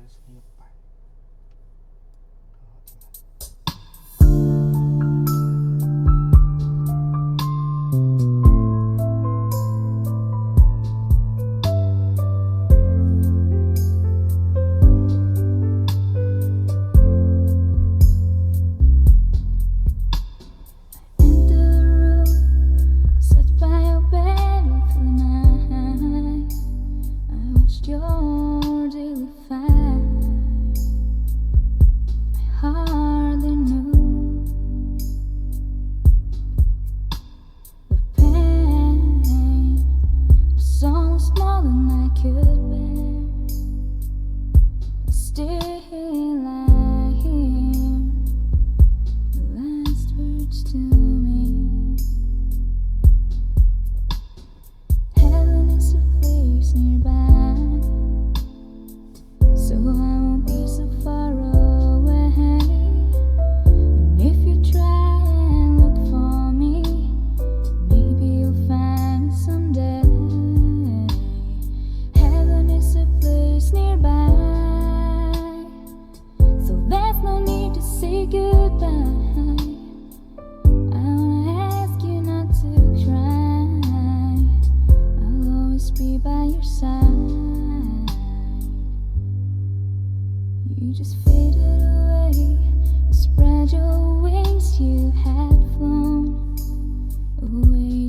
声音又白，好好听的。You just faded away. You spread your wings, you had flown away.